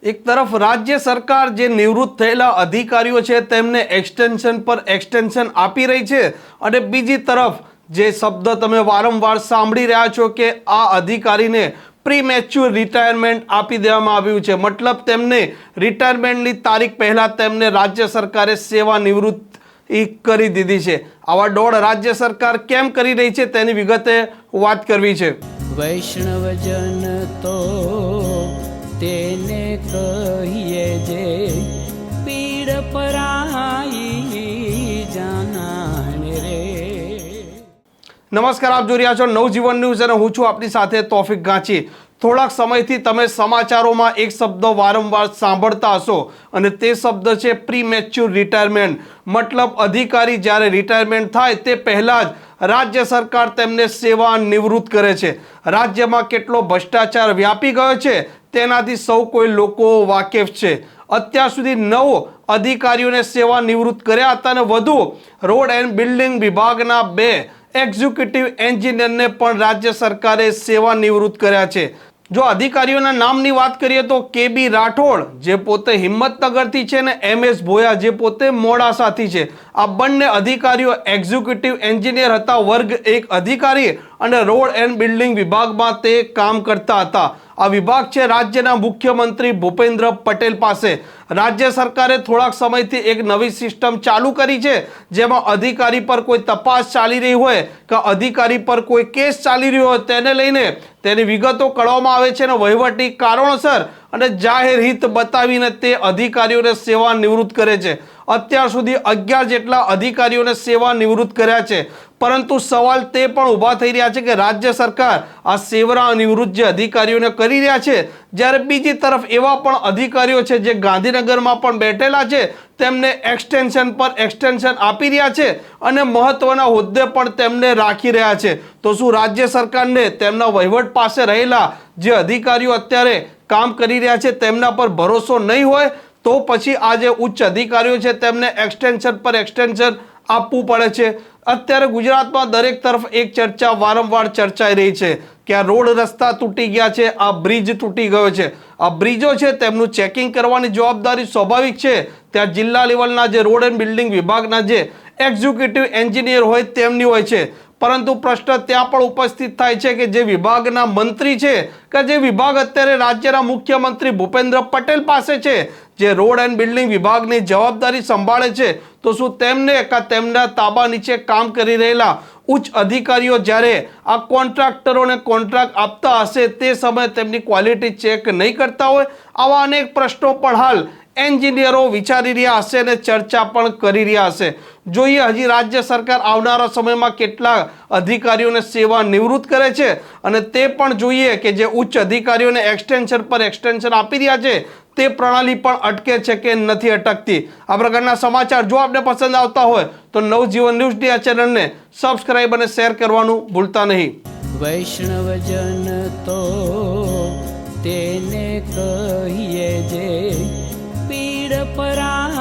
એક તરફ રાજ્ય સરકાર જે નિવૃત્ત થયેલા અધિકારીઓ છે તેમને એક્સટેન્શન પર એક્સટેન્શન આપી રહી છે અને બીજી તરફ જે શબ્દ તમે વારંવાર સાંભળી રહ્યા છો કે આ અધિકારીને પ્રીમેચ્યોર રિટાયરમેન્ટ આપી દેવામાં આવ્યું છે, મતલબ તેમને રિટાયરમેન્ટની તારીખ પહેલા તેમને રાજ્ય સરકારે સેવા નિવૃત્ત કરી દીધી છે। આવા દોડ રાજ્ય સરકાર કેમ કરી રહી છે તેની વિગતે વાત કરવી છે। વૈષ્ણવજન તો તેને કહીએ જે પીડ પરાઈ જાનાને રે। નમસ્કાર, આપ જોઈ રહ્યા છો નવજીવન ન્યૂઝ અને હું છું આપની સાથે તોફિક ગાંચી। થોડાક સમયથી તમે સમાચારોમાં એક શબ્દ વારંવાર સાંભળતા હશો અને તે શબ્દ છે પ્રીમેચ્યોર રિટાયરમેન્ટ। મતલબ અધિકારી જ્યારે રિટાયરમેન્ટ થાય તે પહેલાં જ રાજ્ય સરકાર તેમને સેવા નિવૃત્ત કરે છે। રાજ્યમાં કેટલો ભ્રષ્ટાચાર વ્યાપી ગયો છે તેનાથી સૌ કોઈ લોકો વાકેફ છે। અત્યાર સુધી 9 અધિકારીઓને સેવા નિવૃત્ત કર્યા હતા અને વધુ રોડ એન્ડ બિલ્ડિંગ વિભાગના 2 એક્ઝિક્યુટિવ એન્જિનિયરને પણ રાજ્ય સરકારે સેવા નિવૃત્ત કર્યા છે। જો અધિકારીઓના નામની વાત કરીએ તો કેબી રાઠોડ જે પોતે હિંમતનગરથી છે ને MS ભોયા જે પોતે મોડાસાથી છે। આ બંને અધિકારીઓ એક્ઝિક્યુટિવ એન્જિનિયર હતા, વર્ગ 1 અધિકારી અને રોડ એન્ડ બિલ્ડિંગ વિભાગમાં તે કામ કરતા હતા। આ વિભાગ છે રાજ્યના મુખ્યમંત્રી ભૂપેન્દ્ર પટેલ પાસે। રાજ્ય સરકારે થોડાક સમયથી એક નવી સિસ્ટમ ચાલુ કરી છે જેમાં અધિકારી પર કોઈ તપાસ ચાલી રહી હોય કે અધિકારી પર કોઈ કેસ ચાલી રહ્યો હોય તેને લઈને તેની વિગતો કળવામાં આવે છે અને વહીવટી કારણોસર અને જાહેર હિત બતાવીને તે અધિકારીઓને સેવા નિવૃત્ત કરે છે। અત્યાર સુધી 11 જેટલા અધિકારીઓને સેવા નિવૃત્ત કર્યા છે, પરંતુ સવાલ તે પણ ઊભા થઈ રહ્યા છે કે રાજ્ય સરકાર આ સેવા નિવૃત્ત જે અધિકારીઓને કરી રહ્યા છે જ્યારે બીજી તરફ એવા પણ અધિકારીઓ છે જે ગાંધીનગરમાં પણ બેઠેલા છે તેમને એક્સટેન્શન પર એક્સટેન્શન આપી રહ્યા છે અને મહત્વના હોદ્દે પણ તેમને રાખી રહ્યા છે। તો શું રાજ્ય સરકારને તેમના વહીવટ પાસે રહેલા જે અધિકારીઓ અત્યારે કામ કરી રહ્યા છે તેમના પર ભરોસો નહીં હોય તો પછી આ જે ઉચ્ચ અધિકારીઓ છે તેમને એક્સટેન્શન પર એક્સટેન્શન આપવું પડે છે। અત્યારે ગુજરાતમાં દરેક તરફ એક ચર્ચા વારંવાર ચર્ચાઈ રહી છે કે આ રોડ રસ્તા તૂટી ગયા છે, આ બ્રિજ તૂટી ગયો છે। આ બ્રિજો છે તેમનું ચેકિંગ કરવાની જવાબદારી સ્વાભાવિક છે ત્યાં જિલ્લા લેવલના જે રોડ એન્ડ બિલ્ડિંગ વિભાગના જે એક્ઝિક્યુટિવ એન્જિનિયર હોય તેમની હોય છે, પરંતુ પ્રશ્ન ત્યાં પણ ઉપસ્થિત થાય છે કે જે વિભાગના મંત્રી છે કે જે વિભાગ અત્યારે રાજ્યના મુખ્યમંત્રી ભૂપેન્દ્ર પટેલ પાસે છે જે રોડ એન્ડ બિલ્ડિંગ વિભાગની જવાબદારી સંભાળે છે, તો શું તેમને કે તેમના તાબા નીચે કામ કરી રહેલા ઉચ્ચ અધિકારીઓ જ્યારે આ કોન્ટ્રાક્ટરોને કોન્ટ્રાક્ટ આપતા હશે તે સમયે તેમની ક્વોલિટી ચેક નહીં કરતા હોય? આવા અનેક પ્રશ્નો પણ હાલ એન્જિનિયરો વિચારી રહ્યા હશે અને ચર્ચા પણ કરી રહ્યા હશે। જોઈએ હજી રાજ્ય સરકાર આવનારા સમયમાં કેટલા અધિકારીઓને સેવા નિવૃત્ત કરે છે અને તે પણ જોઈએ કે જે ઉચ્ચ અધિકારીઓને એક્સટેન્શન પર એક્સટેન્શન આપી રહ્યા છે તે પ્રણાલી પણ અટકે છે કે નથી અટકતી। આ પ્રકારના સમાચાર જો આપને પસંદ આવતા હોય તો નવજીવન ન્યૂઝની આ ચેનલને સબસ્ક્રાઇબ અને શેર કરવાનું ભૂલતા નહીં। વૈષ્ણવજન તો તેને કહીએ જે પીડ પરાઈ